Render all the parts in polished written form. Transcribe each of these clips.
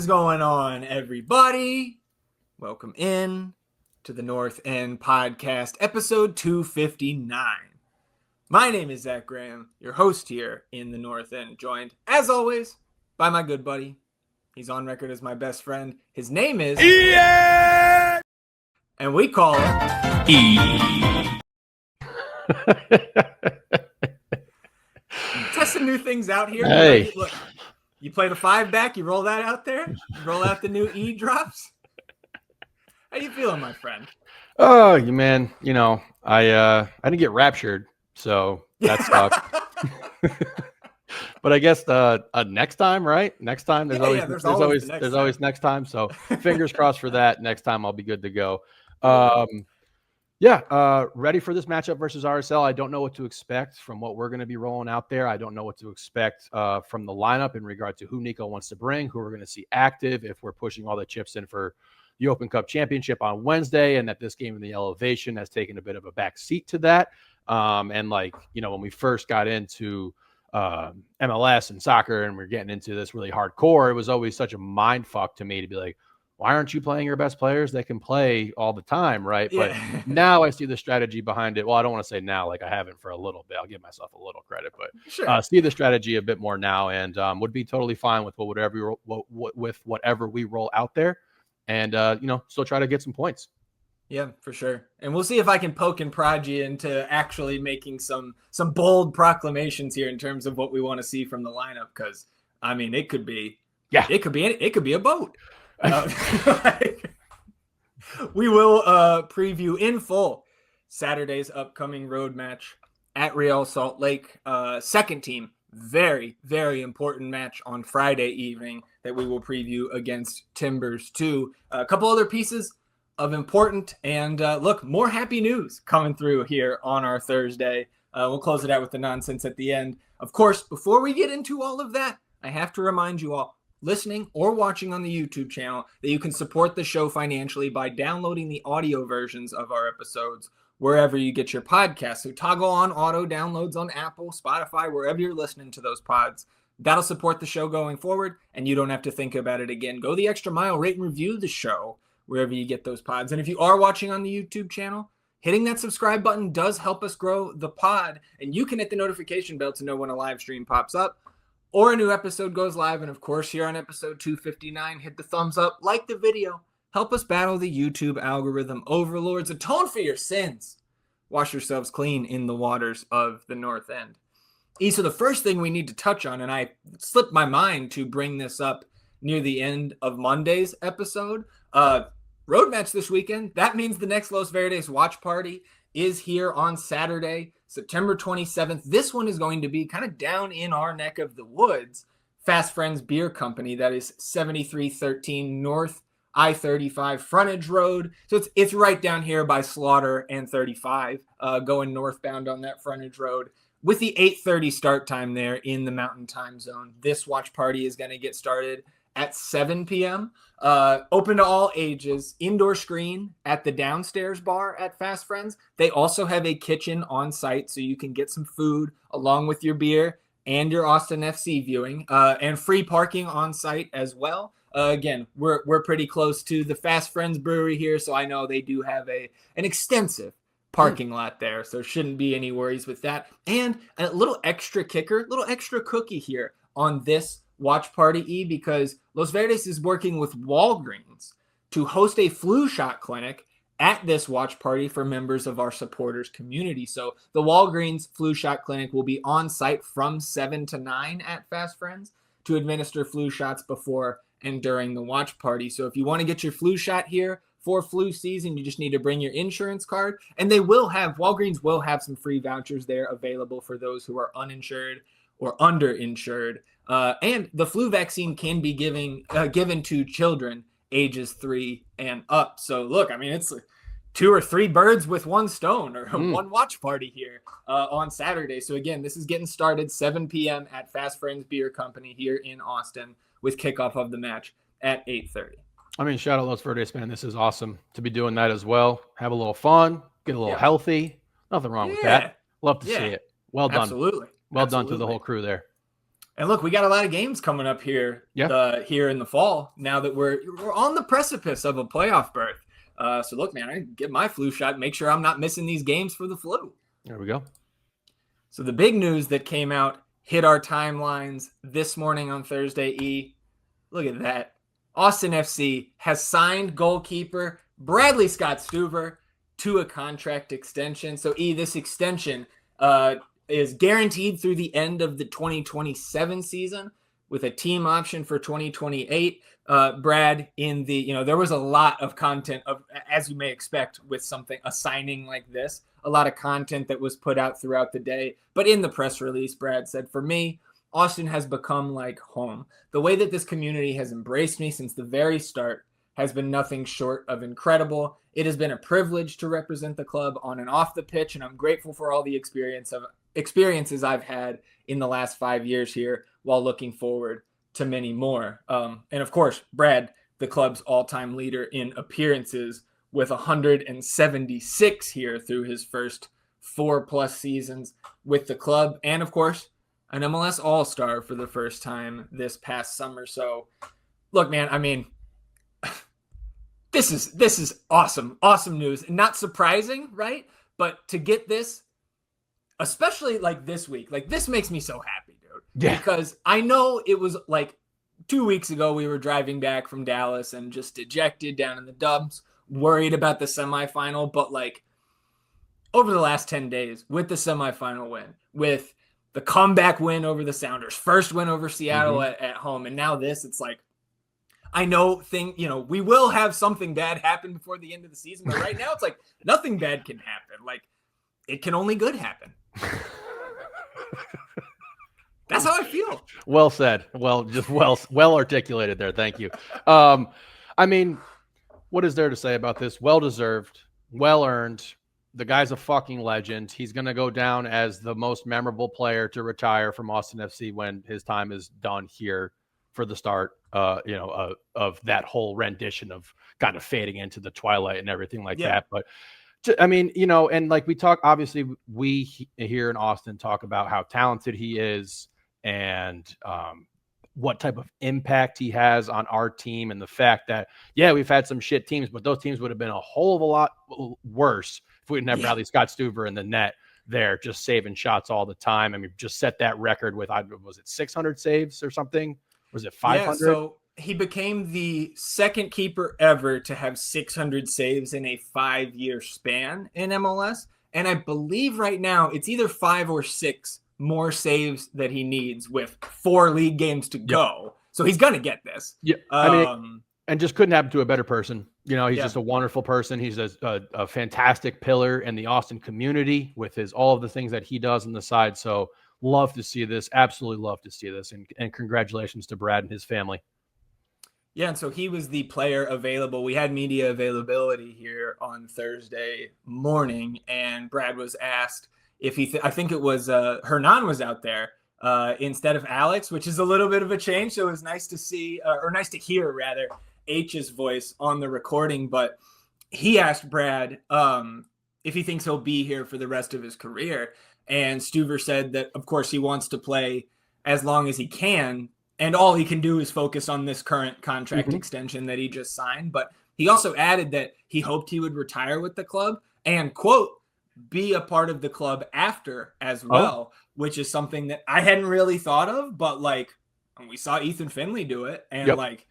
is going on, everybody? Welcome in to the North End Podcast, episode 259. My name is Zach Graham, your host here in the North End, joined, as always, by my good buddy. He's on record as my best friend. His name is Ian! And we call him E. Testing new things out here. Hey. Look, you play the 5-back, you roll that out there, you roll out the new E drops. How you feeling, my friend? Oh, man, I didn't get raptured, so that sucks. But I guess next time, right? Next time, there's always next time. So fingers crossed for that. Next time, I'll be good to go. Ready for this matchup versus RSL. I don't know what to expect from what we're going to be rolling out there. I don't know what to expect from the lineup in regard to who Nico wants to bring, who we're going to see active, if we're pushing all the chips in for the Open Cup Championship on Wednesday, and that this game in the elevation has taken a bit of a back seat to that. When we first got into MLS and soccer and we're getting into this really hardcore, it was always such a mind fuck to me to be like, why aren't you playing your best players? They can play all the time, right? Yeah. But now I see the strategy behind it. Well, I don't want to say now, like I haven't for a little bit. I'll give myself a little credit, but Sure. See the strategy a bit more now, and would be totally fine with whatever we roll out there, and still try to get some points. Yeah, for sure. And we'll see if I can poke and prod you into actually making some bold proclamations here in terms of what we want to see from the lineup. Because it could be a boat. We will preview in full Saturday's upcoming road match at Real Salt Lake. Second team, very, very important match on Friday evening that we will preview against Timbers 2. A couple other pieces of important and more happy news coming through here on our Thursday. We'll close it out with the nonsense at the end. Of course, before we get into all of that, I have to remind you all, listening or watching on the YouTube channel, that you can support the show financially by downloading the audio versions of our episodes wherever you get your podcasts. So toggle on auto downloads on Apple, Spotify, wherever you're listening to those pods. That'll support the show going forward, and you don't have to think about it again. Go the extra mile, rate and review the show wherever you get those pods. And if you are watching on the YouTube channel, hitting that subscribe button does help us grow the pod, and you can hit the notification bell to know when a live stream pops up or a new episode goes live. And of course, here on episode 259, hit the thumbs up, like the video, help us battle the YouTube algorithm overlords, atone for your sins, wash yourselves clean in the waters of the North End. So the first thing we need to touch on, and I slipped my mind to bring this up near the end of Monday's episode, road match this weekend. That means the next Los Verdes watch party is here on Saturday, September 27th. This one is going to be kind of down in our neck of the woods. Fast Friends Beer Company, that is 7313 North I-35 Frontage Road. So it's right down here by Slaughter and 35, going northbound on that frontage road. With the 8:30 start time there in the Mountain Time Zone, this watch party is going to get started at 7 p.m. Open to all ages, indoor screen at the downstairs bar at Fast Friends. They also have a kitchen on site, so you can get some food along with your beer and your Austin FC viewing, and free parking on site as well. Again, we're pretty close to the Fast Friends Brewery here, so I know they do have an extensive parking lot there, so shouldn't be any worries with that. And a little extra kicker, little extra cookie here on this watch party, because Los Verdes is working with Walgreens to host a flu shot clinic at this watch party for members of our supporters community. So the Walgreens flu shot clinic will be on site from 7 to 9 at Fast Friends to administer flu shots before and during the watch party. So if you want to get your flu shot here for flu season, you just need to bring your insurance card, and Walgreens will have some free vouchers there available for those who are uninsured or underinsured. And the flu vaccine can be given to children ages 3 and up. So look, it's like 2 or 3 birds with one stone, or one watch party here on Saturday. So again, this is getting started 7 p.m. at Fast Friends Beer Company here in Austin, with kickoff of the match at 8:30. Shout out Los Verdes, man. This is awesome to be doing that as well. Have a little fun, get a little healthy. Nothing wrong with that. Love to see it. Well done. Absolutely. Well done to the whole crew there. And look, we got a lot of games coming up here, here in the fall. Now that we're on the precipice of a playoff berth. So look, man, I get my flu shot. Make sure I'm not missing these games for the flu. There we go. So the big news that came out hit our timelines this morning on Thursday. Look at that. Austin FC has signed goalkeeper Bradley Scott Stuver to a contract extension. So this extension is guaranteed through the end of the 2027 season with a team option for 2028. Brad, there was a lot of content as you may expect with a signing like this, a lot of content that was put out throughout the day. But in the press release, Brad said, for me, Austin has become like home. The way that this community has embraced me since the very start has been nothing short of incredible. It has been a privilege to represent the club on and off the pitch, and I'm grateful for all the experiences I've had in the last 5 years here, while looking forward to many more. And of course, Brad, the club's all-time leader in appearances with 176 here through his first 4+ seasons with the club, and of course, an MLS All-Star for the first time this past summer. So, look, man, I mean, this is awesome news. Not surprising, right? But to get this, especially like this week, like this makes me so happy, dude. Yeah. Because I know it was like 2 weeks ago we were driving back from Dallas and just dejected down in the dumps, worried about the semifinal. But like over the last 10 days with the semifinal win, with the comeback win over the Sounders, first win over Seattle at home, and now this, it's like, I know we will have something bad happen before the end of the season, but right now it's like nothing bad can happen. Like it can only good happen. That's how I feel. Well said. Well articulated there. Thank you. I mean, what is there to say about this? Well deserved, well earned. The guy's a fucking legend. He's going to go down as the most memorable player to retire from Austin FC when his time is done here for the start, of that whole rendition of kind of fading into the twilight and everything like that. But I mean, and like obviously we here in Austin talk about how talented he is and what type of impact he has on our team, and the fact that, we've had some shit teams, but those teams would have been a whole of a lot worse if we didn't have Bradley Scott Stuver in the net there, just saving shots all the time. I mean, just set that record with, was it 600 saves or something? Was it 500? Yeah, so he became the second keeper ever to have 600 saves in a 5-year span in MLS. And I believe right now it's either 5 or 6 more saves that he needs with 4 league games to go. So he's going to get this. Yeah. I mean, and just couldn't happen to a better person. He's just a wonderful person. He's a fantastic pillar in the Austin community with all of the things that he does on the side. So love to see this. Absolutely love to see this. And congratulations to Brad and his family. Yeah, and so he was the player available. We had media availability here on Thursday morning, and Brad was asked if I think it was Hernan was out there instead of Alex, which is a little bit of a change. So it was nice to see, or nice to hear rather, H's voice on the recording. But he asked Brad if he thinks he'll be here for the rest of his career. And Stuver said that, of course, he wants to play as long as he can. And all he can do is focus on this current contract extension that he just signed. But he also added that he hoped he would retire with the club and, quote, be a part of the club after as well, which is something that I hadn't really thought of. But, like, we saw Ethan Finley do it. And, like,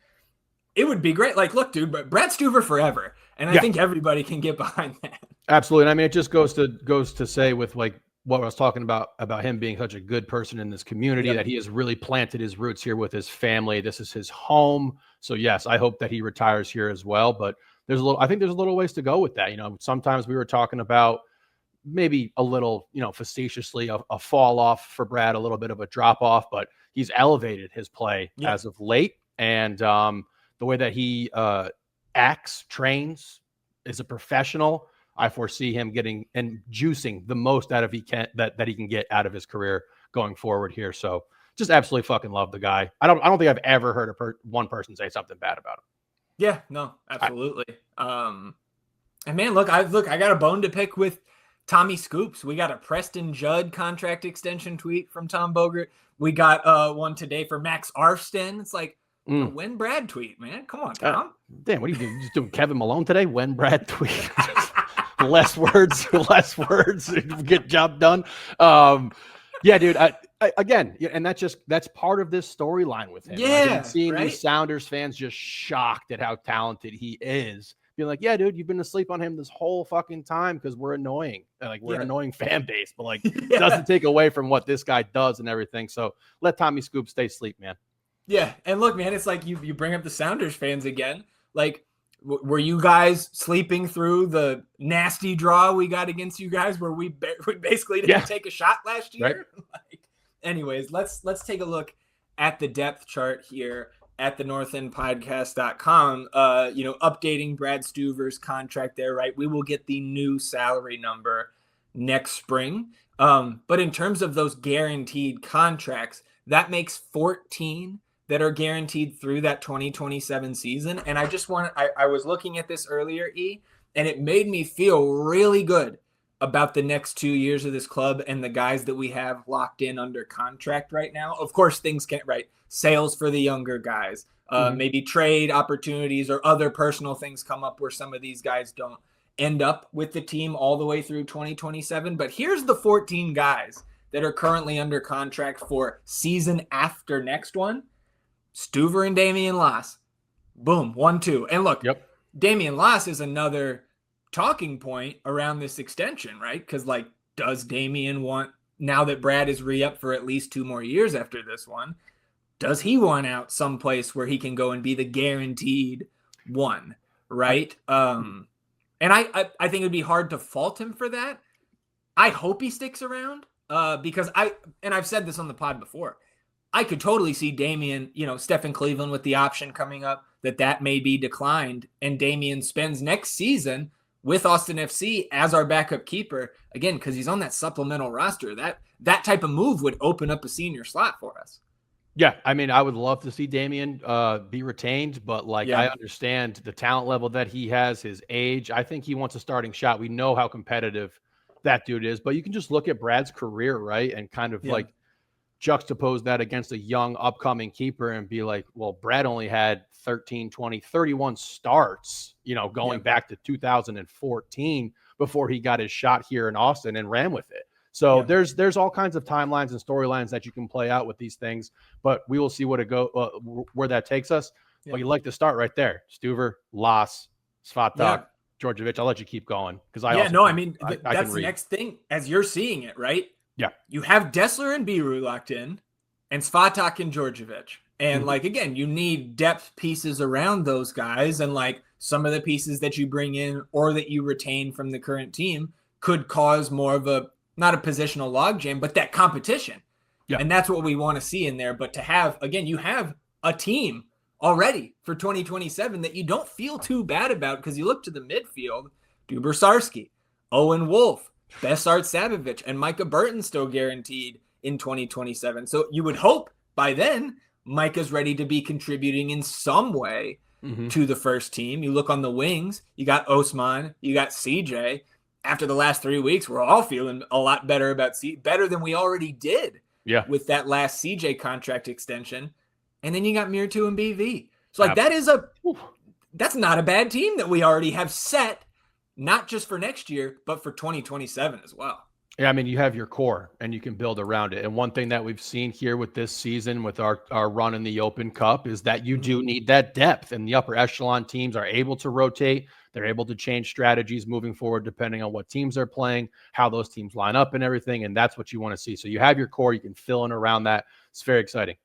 it would be great. Like, look, dude, but Brad Stuver forever. And I think everybody can get behind that. Absolutely. And I mean, it just goes to say with, like, what I was talking about him being such a good person in this community, that he has really planted his roots here with his family. This is his home. So yes, I hope that he retires here as well. But I think there's a little ways to go with that. Sometimes we were talking about maybe a little, facetiously a fall off for Brad, a little bit of a drop off, but he's elevated his play as of late. And the way that he acts, trains, is a professional. I foresee him getting and juicing the most out of that he can get out of his career going forward here. So just absolutely fucking love the guy. I don't think I've ever heard one person say something bad about him. Yeah, no, absolutely. And man, look, I got a bone to pick with Tommy Scoops. We got a Preston Judd contract extension tweet from Tom Bogert. We got one today for Max Arfsten. It's like, when Brad tweet, man. Come on, Tom. Damn, what are you doing? You just doing Kevin Malone today? When Brad tweet. less words, get job done. Yeah, dude. Again, and that's part of this storyline with him. Yeah, right? Seeing right? these Sounders fans just shocked at how talented he is. Being like, yeah, dude, you've been asleep on him this whole fucking time because we're annoying. Like, we're an annoying fan base, but like, it doesn't take away from what this guy does and everything. So let Tommy Scoop stay asleep, man. Yeah, and look, man, it's like you bring up the Sounders fans again. Like, were you guys sleeping through the nasty draw we got against you guys where we basically didn't take a shot last year? Right. Anyways, let's take a look at the depth chart here at the northendpodcast.com, updating Brad Stuver's contract there, right? We will get the new salary number next spring. But in terms of those guaranteed contracts, that makes 14 that are guaranteed through that 2027 season. And I was looking at this earlier, and it made me feel really good about the next 2 years of this club and the guys that we have locked in under contract right now. Of course, things can't, right? Sales for the younger guys, maybe trade opportunities or other personal things come up where some of these guys don't end up with the team all the way through 2027. But here's the 14 guys that are currently under contract for season after next one. Stuver and Damian Lass. Boom, 1-2. And look, Damian Lass is another talking point around this extension, right? Because, like, does Damian want, now that Brad is re-up for at least 2 more years after this one, does he want out someplace where he can go and be the guaranteed one, right? And I think it'd be hard to fault him for that. I hope he sticks around because I've said this on the pod before, I could totally see Damian, Stephen Cleveland with the option coming up, that may be declined, and Damian spends next season with Austin FC as our backup keeper, again, because he's on that supplemental roster. That type of move would open up a senior slot for us. Yeah, I mean, I would love to see Damian be retained, but I understand the talent level that he has, his age. I think he wants a starting shot. We know how competitive that dude is, but you can just look at Brad's career, right, and kind of juxtapose that against a young upcoming keeper and be like, well, Brad only had 13, 20, 31 starts, going back to 2014 before he got his shot here in Austin and ran with it. So there's all kinds of timelines and storylines that you can play out with these things, but we will see where that takes us. But you like to start right there. Stuver, Lass, Svatak, Djordjevic. I'll let you keep going because that's the next thing as you're seeing it, right? Yeah. You have Dessler and Biru locked in and Svatak and Djordjevic. And again, you need depth pieces around those guys. And some of the pieces that you bring in or that you retain from the current team could cause more of not a positional logjam, but that competition. Yeah. And that's what we want to see in there. But to have, again, you have a team already for 2027 that you don't feel too bad about because you look to the midfield, Duber Sarski, Owen Wolf, Besart Sabovic, and Micah Burton still guaranteed in 2027. So you would hope by then Micah's ready to be contributing in some way to the first team. You look on the wings, you got Osman, you got CJ. After the last 3 weeks, we're all feeling a lot better about better than we already did with that last CJ contract extension. And then you got Mirtu and BV. So that's not a bad team that we already have set, not just for next year, but for 2027 as well. Yeah, I mean, you have your core and you can build around it. And one thing that we've seen here with this season with our run in the Open Cup is that you do need that depth, and the upper echelon teams are able to rotate. They're able to change strategies moving forward depending on what teams they're playing, how those teams line up and everything. And that's what you want to see. So you have your core, you can fill in around that. It's very exciting.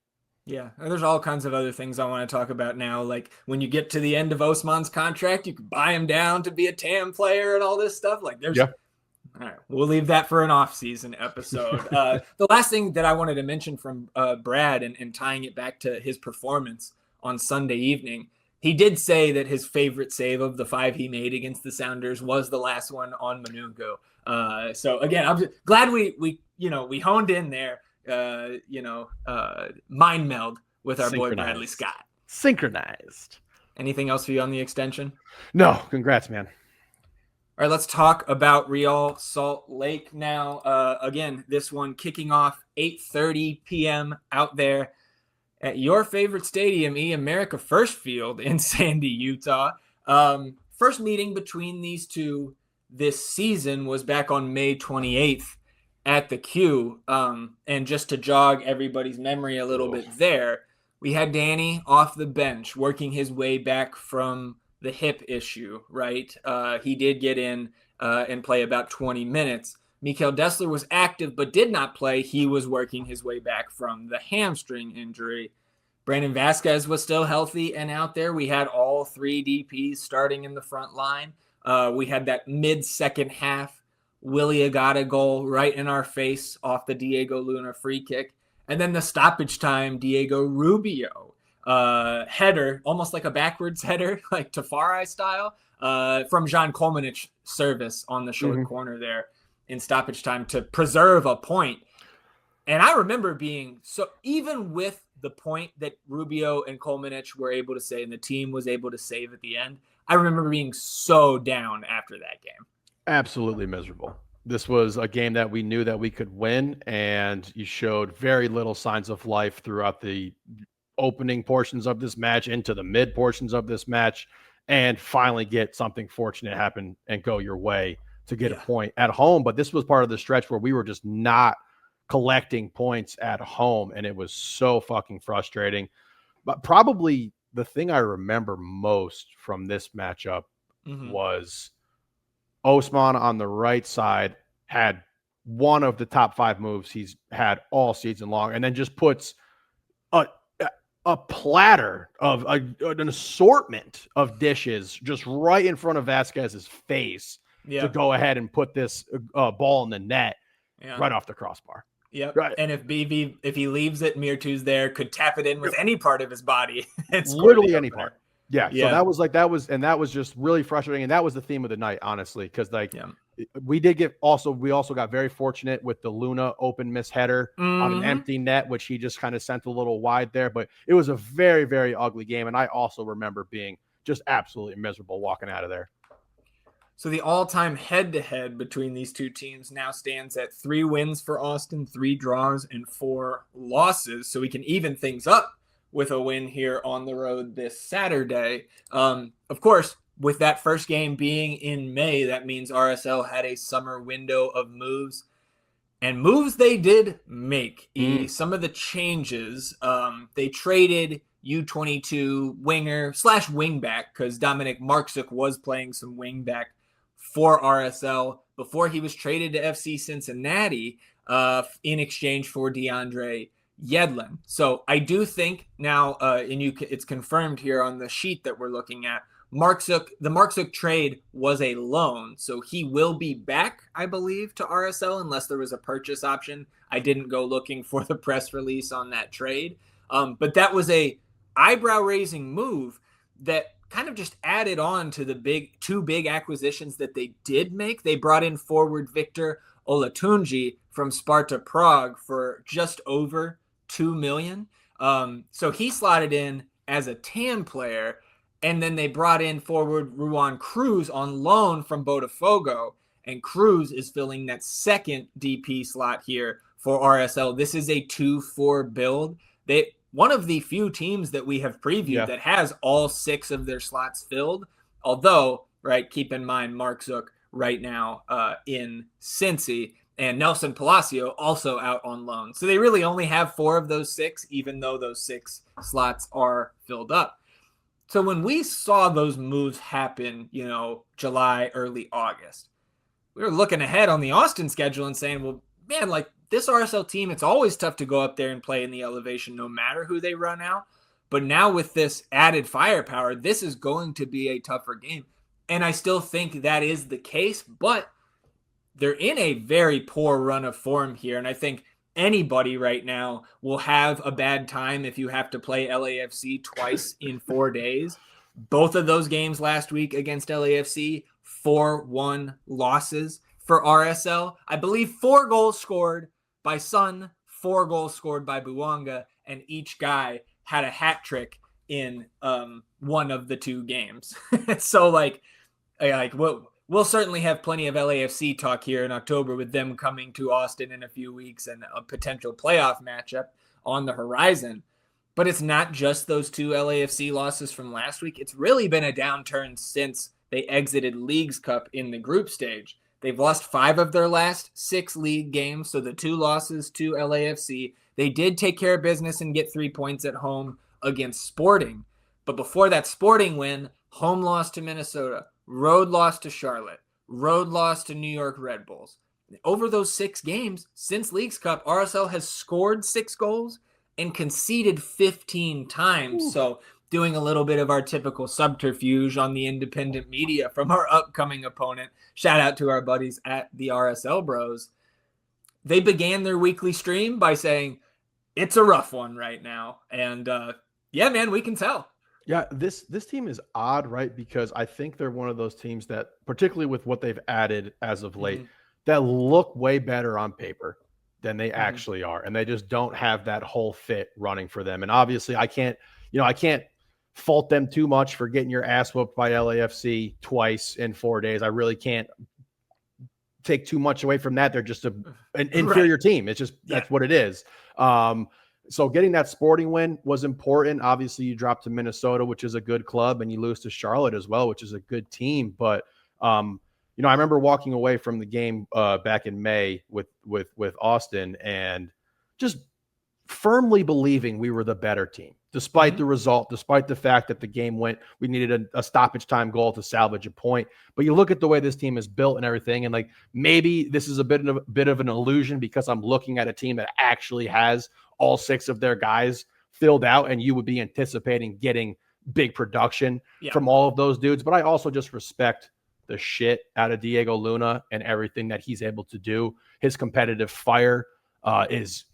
Yeah, and there's all kinds of other things I want to talk about now. Like when you get to the end of Osman's contract, you can buy him down to be a TAM player and all this stuff. All right, we'll leave that for an off-season episode. The last thing that I wanted to mention from Brad and tying it back to his performance on Sunday evening, he did say that his favorite save of the 5 he made against the Sounders was the last one on Manugo. So again, I'm just glad we honed in there, mind meld with our boy Bradley Scott. Synchronized. Anything else for you on the extension? No, congrats, man. All right, let's talk about Real Salt Lake now. Again, this one kicking off 8:30 p.m. out there at your favorite stadium, America First Field in Sandy, Utah. First meeting between these two this season was back on May 28th at the Q. And just to jog everybody's memory a little bit there, we had Danny off the bench working his way back from the hip issue, right? He did get in and play about 20 minutes. Mikael Dessler was active but did not play. He was working his way back from the hamstring injury. Brandon Vasquez was still healthy and out there. We had all three DPs starting in the front line. We had that mid-second half Willie Agata goal right in our face off the Diego Luna free kick. And then the stoppage time Diego Rubio header, almost like a backwards header, like Tafari style, from Jean Kolmanich's service on the short corner there in stoppage time to preserve a point. And I remember being so, even with the point that Rubio and Kolmanich were able to save and the team was able to save at the end, I remember being so down after that game. Absolutely miserable. This was a game that we knew that we could win, and you showed very little signs of life throughout the opening portions of this match into the mid portions of this match, and finally get something fortunate happen and go your way to get a point at home. But this was part of the stretch where we were just not collecting points at home, and it was so fucking frustrating. But probably the thing I remember most from this matchup was Osman on the right side had one of the top 5 moves he's had all season long, and then just puts a platter of an assortment of dishes just right in front of Vasquez's face to go ahead and put this ball in the net right off the crossbar. Yep. Right. And if he leaves it, Mirtu's there, could tap it in with any part of his body. It's literally any part. Yeah. Yeah. So that was just really frustrating. And that was the theme of the night, honestly, because we also got very fortunate with the Luna open miss header on an empty net, which he just kind of sent a little wide there. But it was a very, very ugly game. And I also remember being just absolutely miserable walking out of there. So the all-time head-to-head between these two teams now stands at 3 wins for Austin, 3 draws, and 4 losses. So we can even things up with a win here on the road this Saturday. Of course, with that first game being in May, that means RSL had a summer window of moves. And moves they did make. Some of the changes, they traded U22 winger / wingback, because Dominic Marksuk was playing some wingback for RSL before he was traded to FC Cincinnati in exchange for DeAndre Yedlin. So I do think now, it's confirmed here on the sheet that we're looking at, the Marksuk trade was a loan, so he will be back, I believe, to RSL unless there was a purchase option. I didn't go looking for the press release on that trade, but that was a eyebrow-raising move that kind of just added on to the two big acquisitions that they did make. They brought in forward Victor Olatunji from Sparta Prague for just over $2 million. So he slotted in as a TAM player, and then they brought in forward Ruan Cruz on loan from Botafogo, and Cruz is filling that second DP slot here for RSL. This is a 2-4 build. One of the few teams that we have previewed that has all 6 of their slots filled. Although, right, keep in mind Marksuk right now in Cincy, and Nelson Palacio also out on loan. So they really only have 4 of those 6, even though those 6 slots are filled up. So when we saw those moves happen, July, early August, we were looking ahead on the Austin schedule and saying, well, man, like this RSL team, it's always tough to go up there and play in the elevation no matter who they run out. But now with this added firepower, this is going to be a tougher game. And I still think that is the case, but they're in a very poor run of form here. And I think anybody right now will have a bad time if you have to play LAFC twice in 4 days. Both of those games last week against LAFC, 4-1 losses for RSL. I believe 4 goals scored by Sun, 4 goals scored by Buanga, and each guy had a hat trick in one of the 2 games. So what we'll certainly have plenty of LAFC talk here in October with them coming to Austin in a few weeks and a potential playoff matchup on the horizon. But it's not just those two LAFC losses from last week. It's really been a downturn since they exited Leagues Cup in the group stage. They've lost 5 of their last 6 league games, so the 2 losses to LAFC. They did take care of business and get 3 points at home against Sporting. But before that Sporting win, home loss to Minnesota, road loss to Charlotte, road loss to New York Red Bulls. Over those 6 games, since Leagues Cup, RSL has scored 6 goals and conceded 15 times. Ooh. So doing a little bit of our typical subterfuge on the independent media from our upcoming opponent. Shout out to our buddies at the RSL Bros. They began their weekly stream by saying, it's a rough one right now. And yeah, man, we can tell. Yeah, this team is odd, right? Because I think they're one of those teams that, particularly with what they've added as of late, that look way better on paper than they actually are. And they just don't have that whole fit running for them. And obviously I can't fault them too much for getting your ass whooped by LAFC twice in 4 days. I really can't take too much away from that. They're just an inferior team. It's just, that's what it is. So getting that Sporting win was important. Obviously you dropped to Minnesota, which is a good club, and you lose to Charlotte as well, which is a good team. But, I remember walking away from the game back in May with Austin and just firmly believing we were the better team, despite the result, despite the fact that the game we needed a stoppage time goal to salvage a point. But you look at the way this team is built and everything, and like maybe this is a bit of an illusion because I'm looking at a team that actually has all 6 of their guys filled out, and you would be anticipating getting big production from all of those dudes. But I also just respect the shit out of Diego Luna and everything that he's able to do. His competitive fire is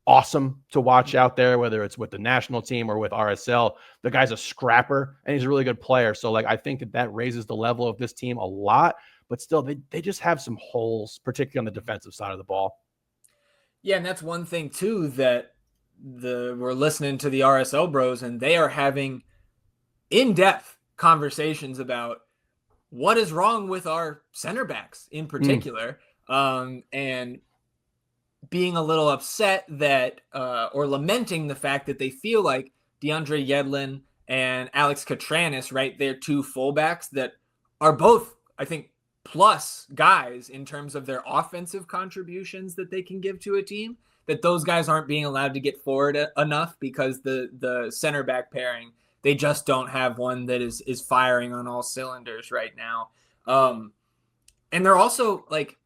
awesome to watch out there, whether it's with the national team or with RSL. The guy's a scrapper and he's a really good player. So like, I think that raises the level of this team a lot, but still they just have some holes, particularly on the defensive side of the ball. Yeah. And that's one thing too, that we're listening to the RSL Bros and they are having in-depth conversations about what is wrong with our center backs in particular. And being a little upset that, or lamenting the fact that they feel like DeAndre Yedlin and Alex Catranis, right? They're 2 fullbacks that are both, I think, plus guys in terms of their offensive contributions that they can give to a team, that those guys aren't being allowed to get forward enough because the center back pairing, they just don't have one that is firing on all cylinders right now. And they're also like,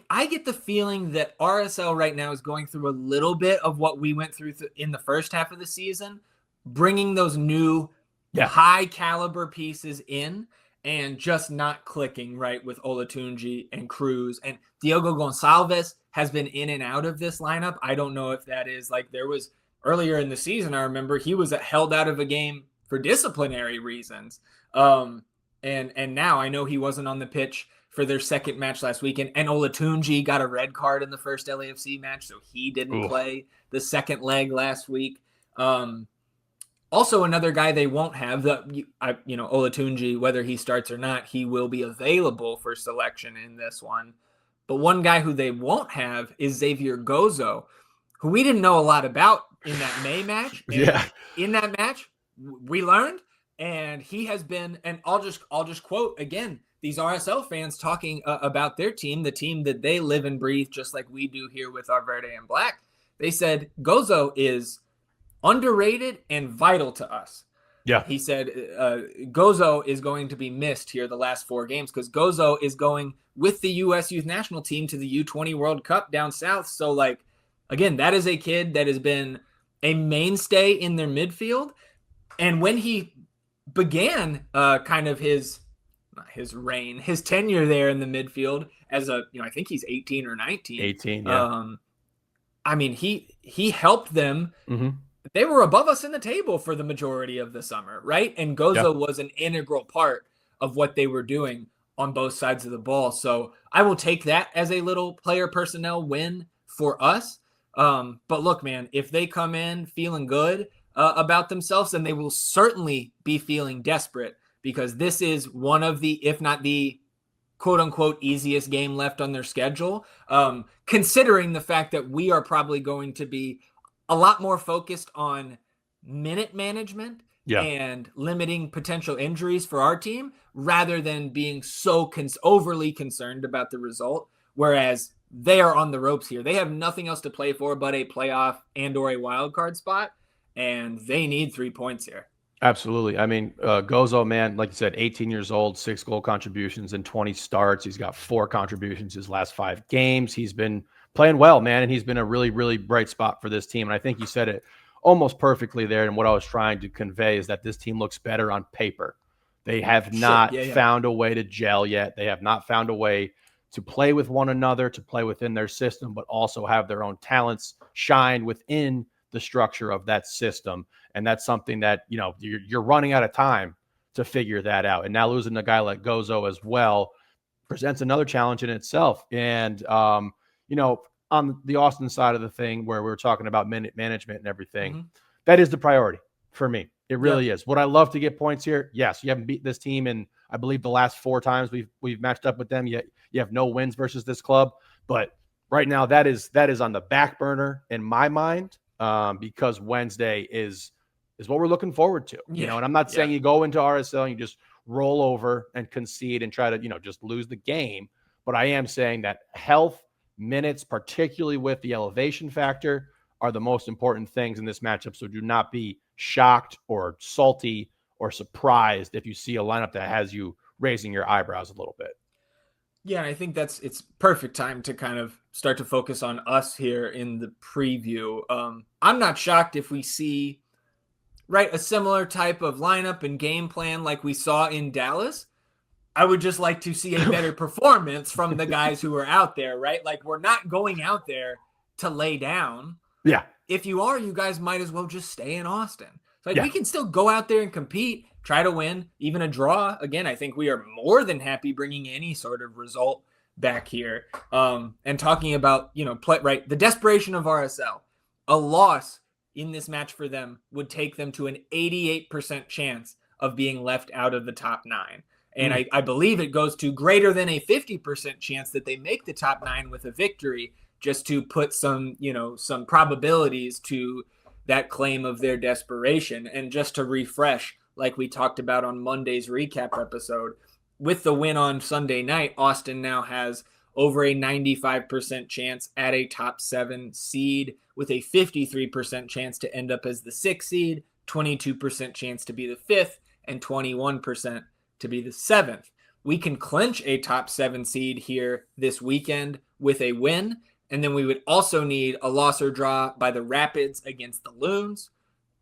I get the feeling that RSL right now is going through a little bit of what we went through in the first half of the season, bringing those new high caliber pieces in and just not clicking right with Olatunji and Cruz. And Diogo Gonçalves has been in and out of this lineup. I don't know if that is like, there was earlier in the season, I remember he was held out of a game for disciplinary reasons. And now I know he wasn't on the pitch for their second match last weekend. And Olatunji got a red card in the first LAFC match, so he didn't play the second leg last week. Also, another guy they won't have, Olatunji, whether he starts or not, he will be available for selection in this one. But one guy who they won't have is Xavier Gozo, who we didn't know a lot about in that May match. And in that match, we learned, and he has been, and I'll just quote again, these RSL fans talking about their team, the team that they live and breathe just like we do here with our Verde and Black. They said Gozo is underrated and vital to us. Yeah. He said Gozo is going to be missed here the last 4 games because Gozo is going with the U.S. youth national team to the U20 World Cup down south. So, like, again, that is a kid that has been a mainstay in their midfield. And when he began kind of his tenure there in the midfield as I think he's 18 or 19. 18, yeah. I mean, he helped them. Mm-hmm. They were above us in the table for the majority of the summer, right? And Gozo was an integral part of what they were doing on both sides of the ball. So I will take that as a little player personnel win for us. But look, man, if they come in feeling good about themselves, then they will certainly be feeling desperate because this is one of the, if not the quote unquote easiest game left on their schedule. Considering the fact that we are probably going to be a lot more focused on minute management and limiting potential injuries for our team rather than being so overly concerned about the result. Whereas they are on the ropes here. They have nothing else to play for but a playoff and or a wild card spot, and they need 3 points here. Absolutely. I mean, Gozo, man, like you said, 18 years old, 6 goal contributions in 20 starts. He's got 4 contributions his last 5 games. He's been playing well, man, and he's been a really, really bright spot for this team. And I think you said it almost perfectly there. And what I was trying to convey is that this team looks better on paper. They have not found a way to gel yet. They have not found a way to play with one another, to play within their system, but also have their own talents shine within the structure of that system. And that's something that, you know, you're running out of time to figure that out. And now losing a guy like Gozo as well presents another challenge in itself. And, you know, on the Austin side of the thing where we were talking about minute management and everything, that is the priority for me. It really is. Would I love to get points here? Yes. You haven't beat this team in, I believe, the last 4 times we've matched up with them. Yet you have no wins versus this club. But right now that is on the back burner in my mind, because Wednesday is what we're looking forward to. You know, and I'm not saying you go into RSL and you just roll over and concede and try to, you know, just lose the game. But I am saying that health, minutes, particularly with the elevation factor, are the most important things in this matchup. So do not be shocked or salty or surprised if you see a lineup that has you raising your eyebrows a little bit. Yeah, and I think it's perfect time to kind of start to focus on us here in the preview. I'm not shocked if we see a similar type of lineup and game plan like we saw in Dallas. I would just like to see a better performance from the guys who are out there, right? Like, we're not going out there to lay down. Yeah. If you are, you guys might as well just stay in Austin. So we can still go out there and compete, try to win, even a draw. Again, I think we are more than happy bringing any sort of result back here. And talking about, you know, the desperation of RSL. A loss in this match for them would take them to an 88% chance of being left out of the top 9. And I believe it goes to greater than a 50% chance that they make the top 9 with a victory, just to put some probabilities to that claim of their desperation. And just to refresh, like we talked about on Monday's recap episode, with the win on Sunday night, Austin now has over a 95% chance at a top 7 seed, with a 53% chance to end up as the 6th seed, 22% chance to be the 5th, and 21% to be the 7th. We can clinch a top 7 seed here this weekend with a win. And then we would also need a loss or draw by the Rapids against the Loons,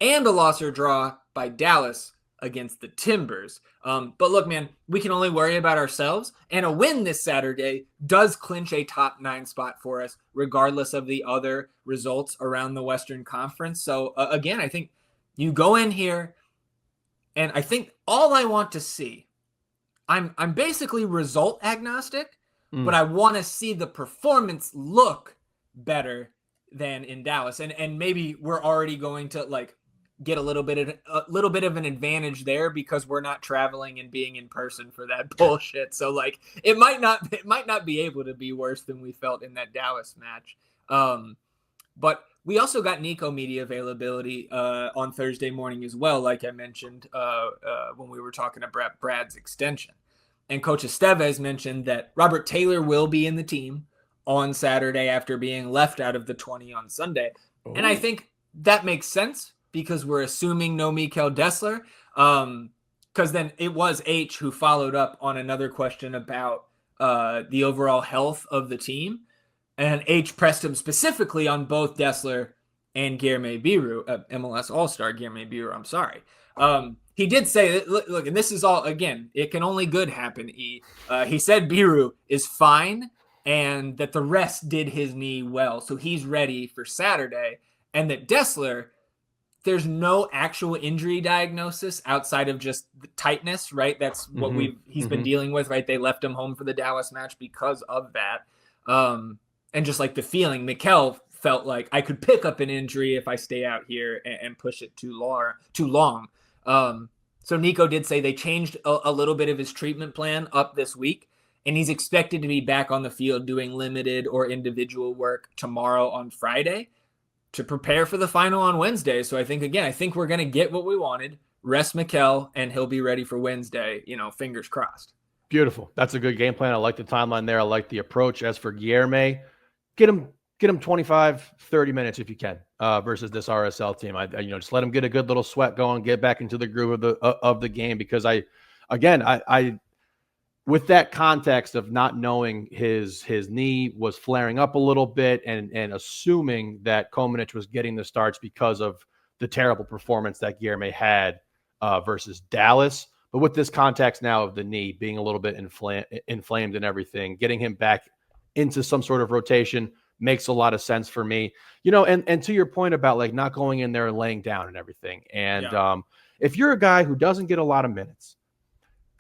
and a loss or draw by Dallas against the Timbers. But look, man, we can only worry about ourselves, and a win this Saturday does clinch a top 9 spot for us, regardless of the other results around the Western Conference. So again, I think you go in here, and I think all I want to see, I'm basically result agnostic, but I want to see the performance look better than in Dallas. And maybe we're already going to like get a little bit of an advantage there because we're not traveling and being in person for that bullshit. So like it might not be able to be worse than we felt in that Dallas match. But we also got Nico media availability on Thursday morning as well, like I mentioned when we were talking about Brad's extension. And Coach Estevez mentioned that Robert Taylor will be in the team on Saturday after being left out of the 20 on Sunday. Oh. And I think that makes sense because we're assuming no Mikel Dessler. Because then it was H who followed up on another question about the overall health of the team. And H pressed him specifically on both Dessler and Guilherme Biru, MLS All-Star Guilherme Biru, I'm sorry. He did say, look, and this is all, again, it can only good happen, E. He said Biru is fine and that the rest did his knee well. So he's ready for Saturday. And that Dessler, there's no actual injury diagnosis outside of just the tightness, right? That's what he's been dealing with, right? They left him home for the Dallas match because of that. And just like the feeling, Mikel felt like I could pick up an injury if I stay out here and push it too long. So Nico did say they changed a little bit of his treatment plan up this week, and he's expected to be back on the field doing limited or individual work tomorrow on Friday to prepare for the final on Wednesday. So I think we're going to get what we wanted. Rest Mikal, and he'll be ready for Wednesday, fingers crossed. Beautiful. That's a good game plan. I like the timeline there. I like the approach. As for Guilherme, get him 25, 30 minutes if you can versus this RSL team. Just let him get a good little sweat going, get back into the groove of the game, because I with that context of not knowing his knee was flaring up a little bit and assuming that Komanic was getting the starts because of the terrible performance that Guilherme had versus Dallas. But with this context now of the knee being a little bit inflamed and everything, getting him back into some sort of rotation makes a lot of sense for me. And to your point about like not going in there and laying down and everything. And if you're a guy who doesn't get a lot of minutes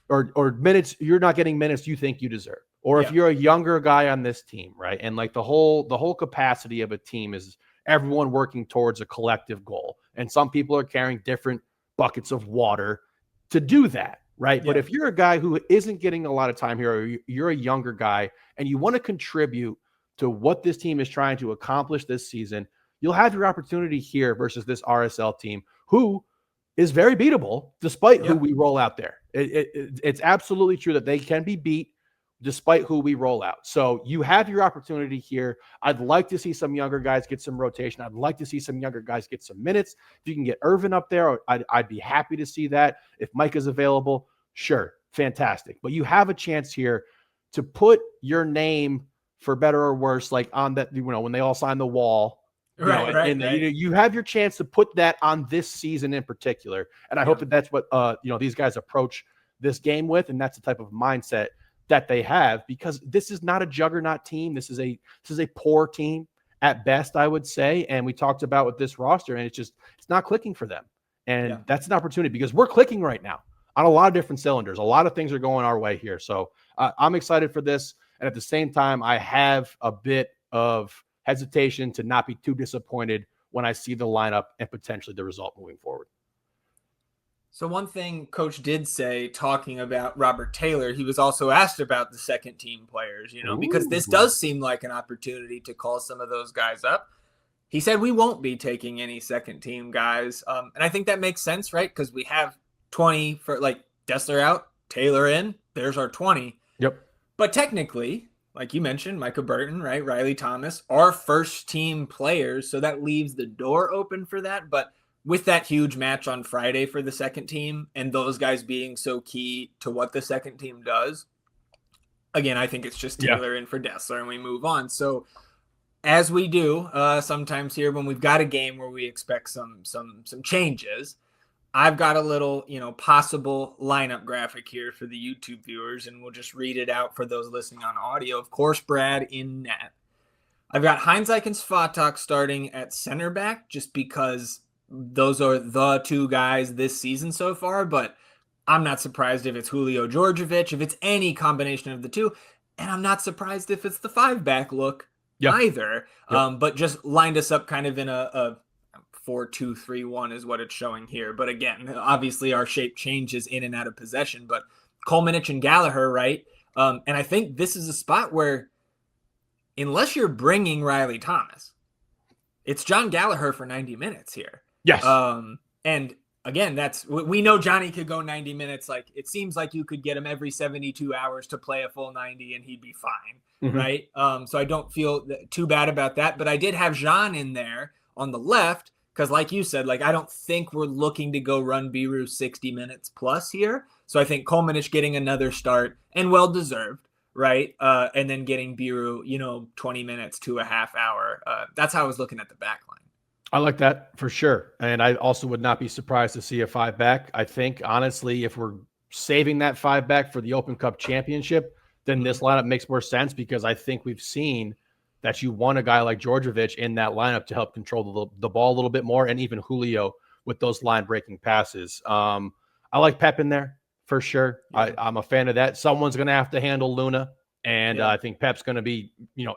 or minutes, you're not getting minutes you think you deserve. Or if you're a younger guy on this team, right? And like the whole capacity of a team is everyone working towards a collective goal. And some people are carrying different buckets of water to do that, right? But if you're a guy who isn't getting a lot of time here, or you're a younger guy and you want to contribute to what this team is trying to accomplish this season, you'll have your opportunity here versus this RSL team who is very beatable despite who we roll out there. It's absolutely true that they can be beat despite who we roll out. So you have your opportunity here. I'd like to see some younger guys get some rotation. I'd like to see some younger guys get some minutes. If you can get Irvin up there, I'd be happy to see that. If Mike is available, sure, fantastic. But you have a chance here to put your name, for better or worse, like on that, when they all sign the wall, Right. You have your chance to put that on this season in particular. And I hope that that's what, these guys approach this game with. And that's the type of mindset that they have, because this is not a juggernaut team. This is a poor team at best, I would say. And we talked about with this roster, and it's not clicking for them. And that's an opportunity, because we're clicking right now on a lot of different cylinders. A lot of things are going our way here. So I'm excited for this. And at the same time, I have a bit of hesitation to not be too disappointed when I see the lineup and potentially the result moving forward. So one thing Coach did say, talking about Robert Taylor, he was also asked about the second team players, because this does seem like an opportunity to call some of those guys up. He said, we won't be taking any second team guys. And I think that makes sense, right? Because we have 20 for like Dessler out, Taylor in, there's our 20. Yep. But technically, like you mentioned, Micah Burton, right? Riley Thomas are first team players. So that leaves the door open for that. But with that huge match on Friday for the second team and those guys being so key to what the second team does, again, I think it's just Taylor in for Dessler and we move on. So as we do sometimes here when we've got a game where we expect some changes, I've got a little, possible lineup graphic here for the YouTube viewers, and we'll just read it out for those listening on audio. Of course, Brad in net. I've got Heinzike and Svatak starting at center back just because those are the two guys this season so far, but I'm not surprised if it's Julio Djordjevic, if it's any combination of the two, and I'm not surprised if it's the 5-back look either. But just lined us up kind of in a 4-2-3-1 is what it's showing here. But again, obviously our shape changes in and out of possession, but Komanic and Gallagher, right? And I think this is a spot where, unless you're bringing Riley Thomas, it's John Gallagher for 90 minutes here. Yes. And again, we know Johnny could go 90 minutes. Like, it seems like you could get him every 72 hours to play a full 90 and he'd be fine. Right. So I don't feel too bad about that, but I did have Jean in there on the left, because like you said, like, I don't think we're looking to go run Biru 60 minutes plus here. So I think Komanic getting another start, and well-deserved, right? And then getting Biru, 20 minutes to a half hour. That's how I was looking at the back line. I like that for sure. And I also would not be surprised to see a 5-back. I think, honestly, if we're saving that 5-back for the Open Cup Championship, then this lineup makes more sense, because I think we've seen that you want a guy like Djordjevic in that lineup to help control the ball a little bit more, and even Julio with those line-breaking passes. I like Pep in there for sure. I'm a fan of that. Someone's going to have to handle Luna, and I think Pep's going to be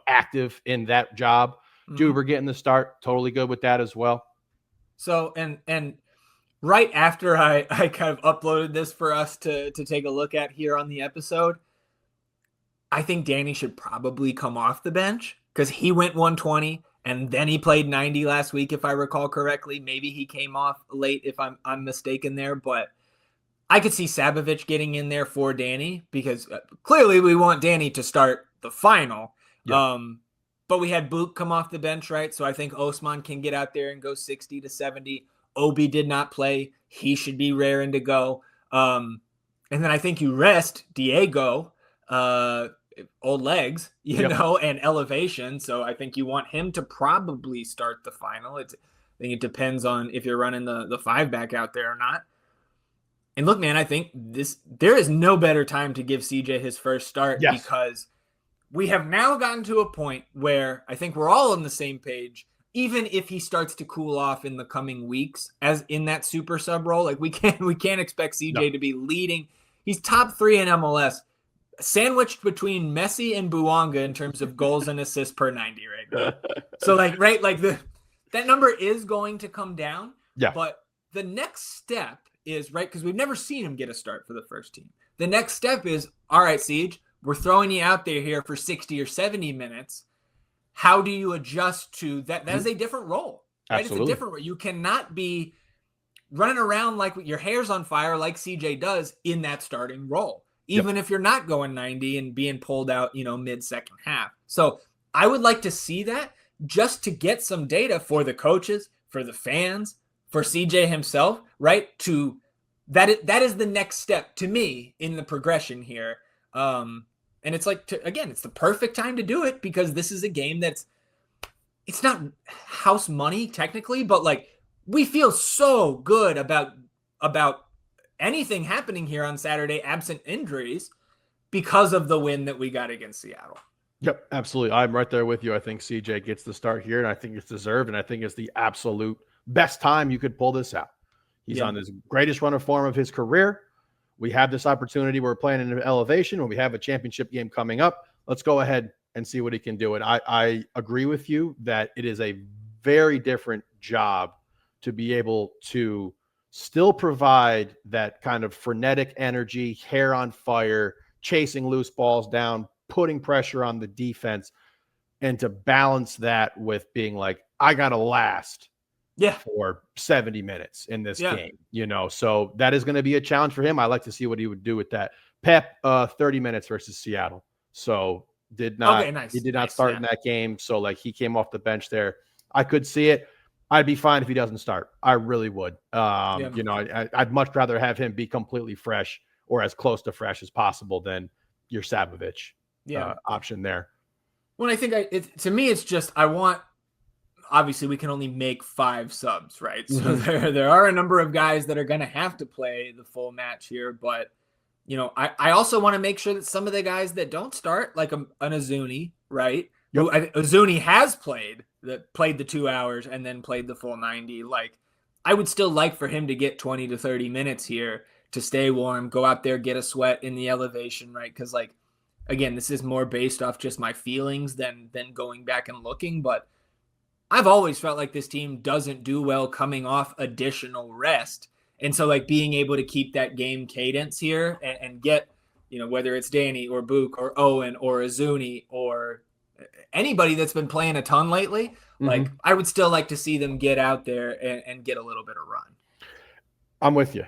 active in that job. Duber getting the start, totally good with that as well. So, and right after I kind of uploaded this for us to take a look at here on the episode, I think Danny should probably come off the bench because he went 120 and then he played 90 last week, if I recall correctly. Maybe he came off late if I'm mistaken there, but I could see Sabovich getting in there for Danny because clearly we want Danny to start the final. Yeah. But we had Book come off the bench, right? So I think Osman can get out there and go 60 to 70. Obi did not play. He should be raring to go. And then I think you rest Diego, old legs, you know, and elevation. So I think you want him to probably start the final. I think it depends on if you're running the 5-back out there or not. And look, man, I think there is no better time to give CJ his first start because we have now gotten to a point where I think we're all on the same page. Even if he starts to cool off in the coming weeks, as in that super sub role, like we can't expect CJ to be leading. He's top 3 in MLS, sandwiched between Messi and Buanga in terms of goals and assists per 90 right now. So that number is going to come down. Yeah. But the next step is because we've never seen him get a start for the first team. The next step is, all right, Siege, we're throwing you out there here for 60 or 70 minutes. How do you adjust to that? That is a different role. Right? Absolutely. It's a different role. You cannot be running around like your hair's on fire like CJ does in that starting role, even if you're not going 90 and being pulled out, mid-second half. So I would like to see that just to get some data for the coaches, for the fans, for CJ himself, right? That is the next step to me in the progression here. And it's it's the perfect time to do it because this is a game it's not house money technically, but we feel so good about anything happening here on Saturday, absent injuries, because of the win that we got against Seattle. Yep, absolutely. I'm right there with you. I think CJ gets the start here, and I think it's deserved, and I think it's the absolute best time you could pull this out. He's on his greatest run of form of his career. We have this opportunity. We're playing in an elevation when we have a championship game coming up. Let's go ahead and see what he can do. And I agree with you that it is a very different job to be able to still provide that kind of frenetic energy, hair on fire, chasing loose balls down, putting pressure on the defense, and to balance that with being I got to last for 70 minutes in this game, so that is going to be a challenge for him. I like to see what he would do with that. Pep, 30 minutes versus Seattle. So he did not start in that game. So he came off the bench there. I could see it. I'd be fine if he doesn't start. I really would. I'd much rather have him be completely fresh or as close to fresh as possible than your Sabovich option there. Well, I think to me, it's just, obviously we can only make 5 subs, right? So there are a number of guys that are going to have to play the full match here. But, I also want to make sure that some of the guys that don't start, like an Azuni, right? Who Azuni has played the 2 hours and then played the full 90. I would still like for him to get 20 to 30 minutes here to stay warm, go out there, get a sweat in the elevation, right? Because again, this is more based off just my feelings than going back and looking. But I've always felt like this team doesn't do well coming off additional rest. And so being able to keep that game cadence here and get, whether it's Danny or Book or Owen or Azuni or anybody that's been playing a ton lately, I would still like to see them get out there and get a little bit of run. I'm with you.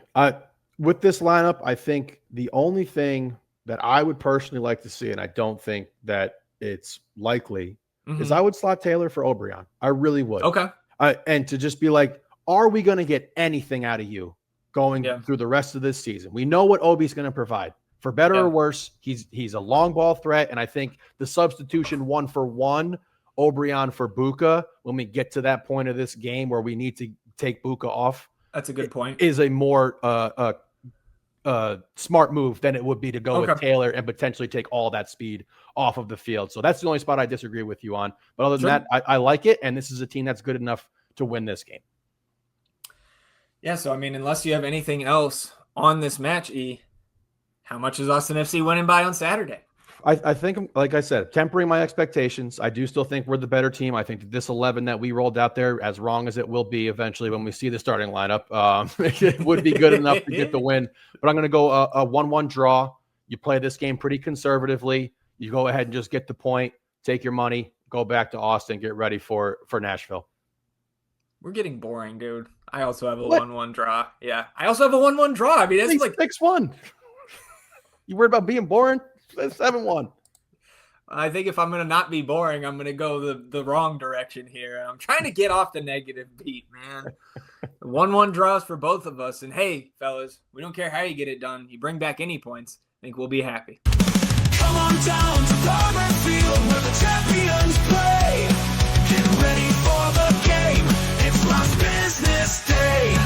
With this lineup, I think the only thing that I would personally like to see, and I don't think that it's likely, is I would slot Taylor for Obrian. I really would. Okay. And to just be are we going to get anything out of you going through the rest of this season? We know what Obi's going to provide. For better or worse, he's a long ball threat, and I think the substitution 1-for-1, Obrian for Buka, when we get to that point of this game where we need to take Buka off, that's a good point, is a more smart move than it would be to go with Taylor and potentially take all that speed off of the field. So that's the only spot I disagree with you on. But other than that, I like it, and this is a team that's good enough to win this game. Yeah, so unless you have anything else on this match, how much is Austin FC winning by on Saturday? I think, like I said, tempering my expectations. I do still think we're the better team. I think that this 11 that we rolled out there, as wrong as it will be eventually when we see the starting lineup, it would be good enough to get the win. But I'm going to go a 1-1 draw. You play this game pretty conservatively. You go ahead and just get the point, take your money, go back to Austin, get ready for Nashville. We're getting boring, dude. I also have a 1-1 draw. Yeah, I also have a 1-1 draw. I mean, that's like 6-1. You worried about being boring? 7-1. I think if I'm going to not be boring, I'm going to go the wrong direction here. I'm trying to get off the negative beat, man. 1-1 draws for both of us. And hey, fellas, we don't care how you get it done. You bring back any points, I think we'll be happy. Come on down to Farmer Field where the champions play. Get ready for the game. It's Lost Business Day.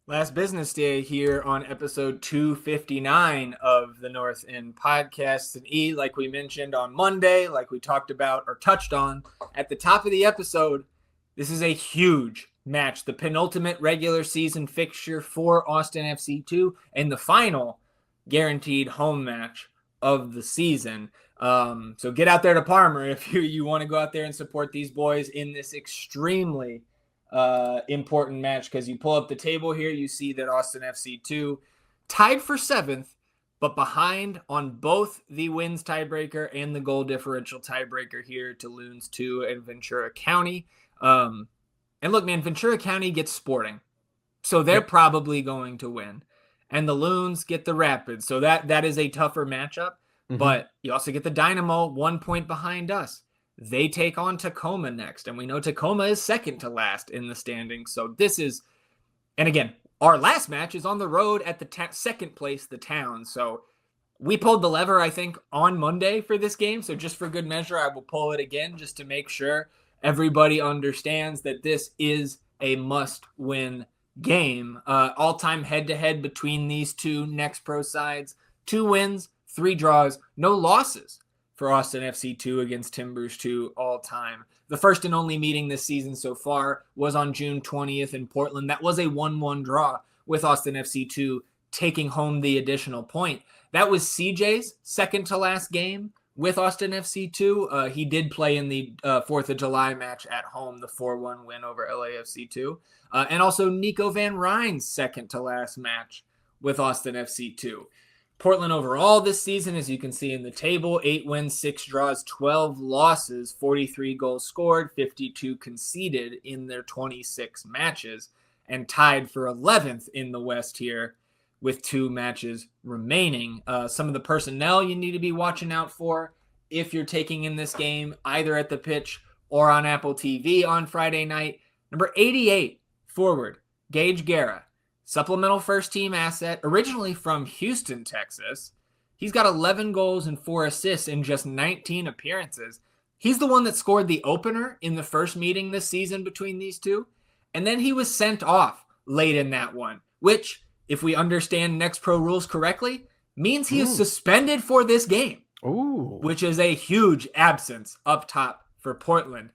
Last business day here on episode 259 of the North End Podcast. And like we mentioned on Monday, like we talked about or touched on at the top of the episode, this is a huge match, the penultimate regular season fixture for Austin FC2 and the final guaranteed home match of the season. So get out there to Parmer if you want to go out there and support these boys in this extremely important match, because you pull up the table here, you see that Austin FC2 tied for 7th, but behind on both the wins tiebreaker and the goal differential tiebreaker here to Loons 2 and Ventura County. And look, man, Ventura County gets Sporting, so they're probably going to win. And the Loons get the Rapids, so that is a tougher matchup. Mm-hmm. But you also get the Dynamo 1 point behind us. They take on Tacoma next, and we know Tacoma is second to last in the standings. So this is, and again, our last match is on the road at the second place, the Town. So we pulled the lever, I think, on Monday for this game. So just for good measure, I will pull it again just to make sure everybody understands that this is a must-win game. All-time head-to-head between these two Next Pro sides. 2 wins, 3 draws, no losses for Austin FC2 against Timbers 2 all time. The first and only meeting this season so far was on June 20th in Portland. That was a 1-1 draw with Austin FC2 taking home the additional point. That was CJ's second to last game with Austin FC2. He did play in the 4th of July match at home, the 4-1 win over LAFC2. And also Nico Van Ryn's second to last match with Austin FC2. Portland overall this season, as you can see in the table, 8 wins, 6 draws, 12 losses, 43 goals scored, 52 conceded in their 26 matches, and tied for 11th in the West here with 2 matches remaining. Some of the personnel you need to be watching out for if you're taking in this game, either at the pitch or on Apple TV on Friday night. Number 88, forward, Gage Guerra. Supplemental first-team asset, originally from Houston, Texas. He's got 11 goals and 4 assists in just 19 appearances. He's the one that scored the opener in the first meeting this season between these two. And then he was sent off late in that one, which, if we understand Next Pro rules correctly, means he is suspended for this game, which is a huge absence up top for Portland.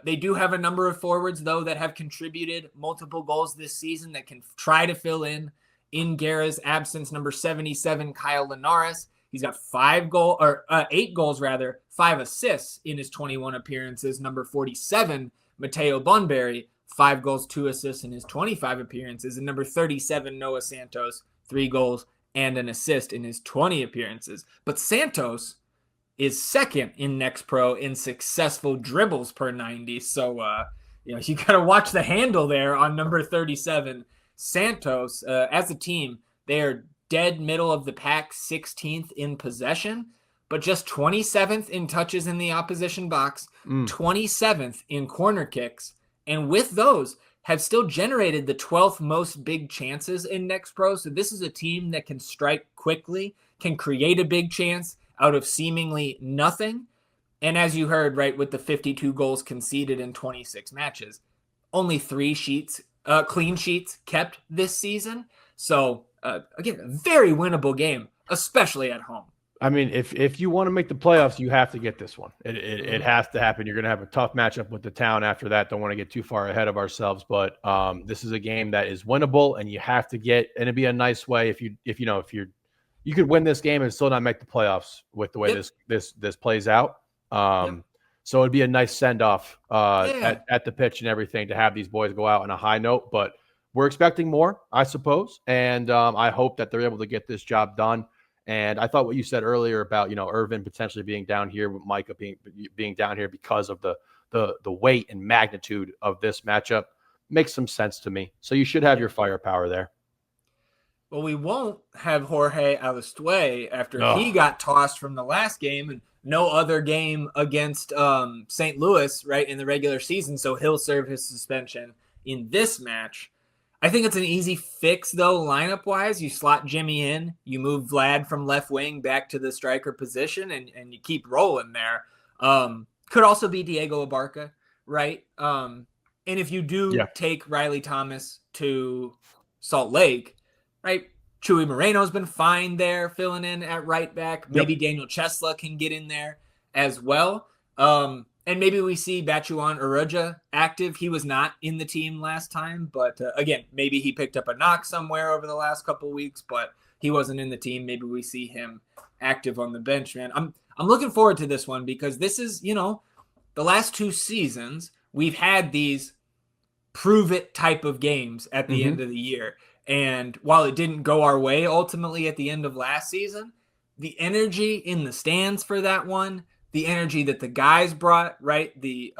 They do have a number of forwards, though, that have contributed multiple goals this season that can try to fill in Guerra's absence. Number 77, Kyle Linares. He's got 8 goals, 5 assists in his 21 appearances. Number 47, Mateo Bunbury, 5 goals, 2 assists in his 25 appearances. And number 37, Noah Santos, 3 goals and an assist in his 20 appearances. But Santos is second in Next Pro in successful dribbles per 90. So, you got to watch the handle there on number 37. Santos, as a team, they are dead middle of the pack, 16th in possession, but just 27th in touches in the opposition box, 27th in corner kicks, and with those have still generated the 12th most big chances in Next Pro. So this is a team that can strike quickly, can create a big chance out of seemingly nothing. And as you heard, right, with the 52 goals conceded in 26 matches, only 3 clean sheets kept this season. So, again, a very winnable game, especially at home. I mean, if you want to make the playoffs, you have to get this one. It has to happen. You're going to have a tough matchup with the Town after that. Don't want to get too far ahead of ourselves, but this is a game that is winnable, and you have to get. And it'd be a nice way if you could win this game and still not make the playoffs with the way this plays out. So it'd be a nice send off at the pitch and everything to have these boys go out on a high note. But we're expecting more, I suppose, and I hope that they're able to get this job done. And I thought what you said earlier about, Irvin potentially being down here with Micah being down here because of the weight and magnitude of this matchup makes some sense to me. So you should have your firepower there. Well, we won't have Jorge Alistue after he got tossed from the last game and no other game against St. Louis, right, in the regular season. So he'll serve his suspension in this match. I think it's an easy fix, though, lineup-wise. You slot Jimmy in, you move Vlad from left wing back to the striker position, and you keep rolling there. Could also be Diego Abarca, right? And if you do take Riley Thomas to Salt Lake, right, Chuy Moreno's been fine there, filling in at right back. Maybe Daniel Chesla can get in there as well. And maybe we see Bachuan Aruja active. He was not in the team last time, but again, maybe he picked up a knock somewhere over the last couple of weeks, but he wasn't in the team. Maybe we see him active on the bench, man. I'm looking forward to this one because this is, the last 2 seasons, we've had these prove it type of games at the end of the year. And while it didn't go our way ultimately at the end of last season, the energy in the stands for that one, the energy that the guys brought, right? The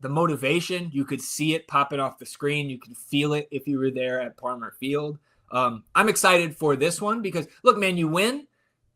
motivation, you could see it popping off the screen. You could feel it if you were there at Palmer Field. I'm excited for this one because, look, man, you win,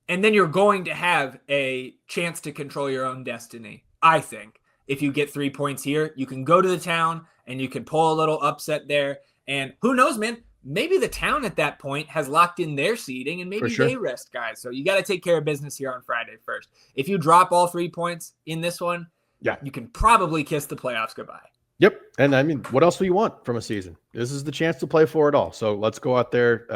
and then you're going to have a chance to control your own destiny, I think. If you get 3 points here, you can go to the Town, and you can pull a little upset there. And who knows, man? Maybe the Town at that point has locked in their seeding and maybe they rest guys. So you got to take care of business here on Friday first. If you drop all 3 points in this one, you can probably kiss the playoffs goodbye. Yep. And I mean, what else do you want from a season? This is the chance to play for it all. So let's go out there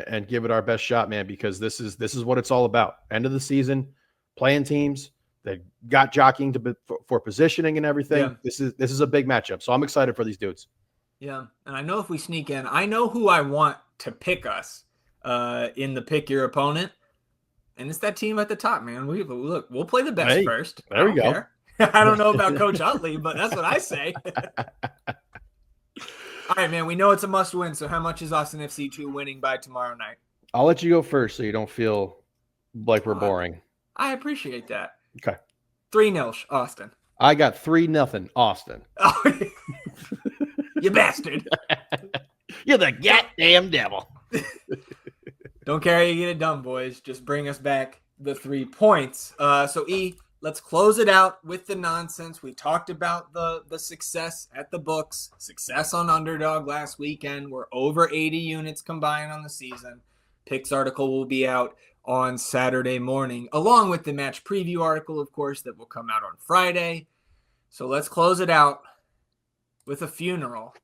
and give it our best shot, man, because this is what it's all about. End of the season, playing teams. They got jockeying for positioning and everything. Yeah. This is a big matchup. So I'm excited for these dudes. Yeah, and I know if we sneak in, I know who I want to pick us in the pick your opponent, and it's that team at the top, man. We'll play the best first. There we go. I don't know about Coach Utley, but that's what I say. All right, man. We know it's a must-win. So how much is Austin FC2 winning by tomorrow night? I'll let you go first, so you don't feel like we're boring. I appreciate that. Okay. 3-0, Austin. I got 3-0, Austin. Oh, you bastard. You're the goddamn devil. Don't care how you get it done, boys. Just bring us back the 3 points. So, let's close it out with the nonsense. We talked about the success at the books, success on Underdog last weekend. We're over 80 units combined on the season. Picks article will be out on Saturday morning, along with the match preview article, of course, that will come out on Friday. So let's close it out with a funeral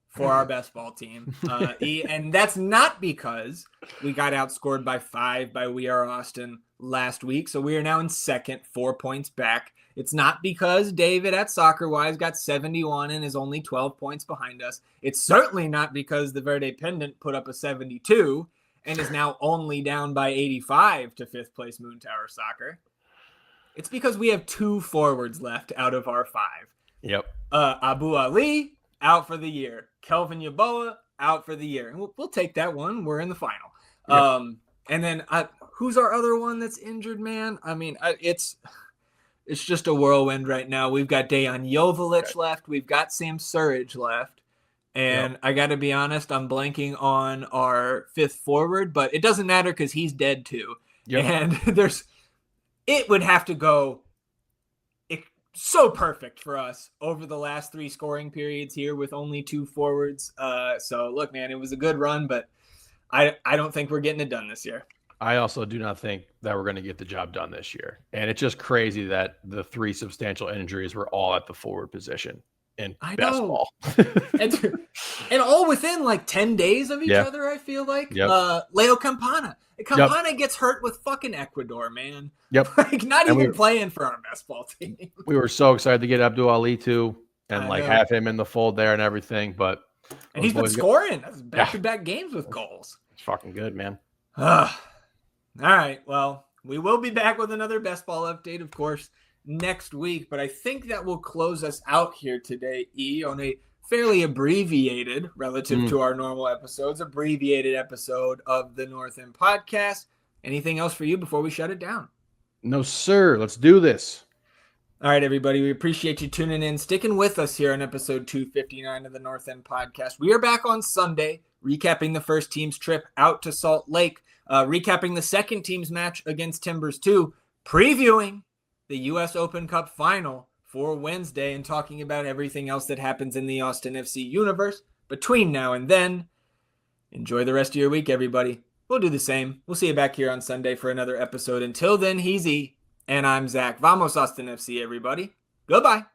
for our best ball team. And that's not because we got outscored by 5 by We Are Austin last week. So we are now in second, 4 points back. It's not because David at SoccerWise got 71 and is only 12 points behind us. It's certainly not because the Verde Pendant put up a 72 and is now only down by 85 to 5th place Moon Tower Soccer. It's because we have 2 forwards left out of our 5. Yep. Abu Ali out for the year. Kelvin Yaboa out for the year. And we'll take that one. We're in the final. Yep. And then who's our other one that's injured, man? I mean, it's just a whirlwind right now. We've got Dejan Joveljic left. We've got Sam Surridge left. And I got to be honest, I'm blanking on our 5th forward, but it doesn't matter because he's dead too. Yep. And it would have to go so perfect for us over the last 3 scoring periods here with only 2 forwards. So look, man, it was a good run, but I don't think we're getting it done this year. I also do not think that we're going to get the job done this year. And it's just crazy that the 3 substantial injuries were all at the forward position. in I best know. ball. and all within like 10 days of each Yeah. other, I feel like. Yep. Leo Campana. Campana gets hurt with fucking Ecuador, man. Yep. Like, not And even playing for our best ball team. We were so excited to get Abdul Ali too, and I like know. have him in the fold there and everything. But And he's been scoring. That's back-to-back games with goals. It's fucking good, man. All right. Well, we will be back with another best ball update, of course, next week. But I think that will close us out here today, E, on a fairly abbreviated, relative to our normal episodes, abbreviated episode of the North End Podcast. Anything else for you before we shut it down? No, sir. Let's do this. All right, everybody. We appreciate you tuning in, sticking with us here on episode 259 of the North End Podcast. We are back on Sunday, recapping the first team's trip out to Salt Lake, recapping the second team's match against Timbers 2, previewing the U.S. Open Cup final for Wednesday, and talking about everything else that happens in the Austin FC universe between now and then. Enjoy the rest of your week, everybody. We'll do the same. We'll see you back here on Sunday for another episode. Until then, he's E, and I'm Zach. Vamos Austin FC, everybody. Goodbye.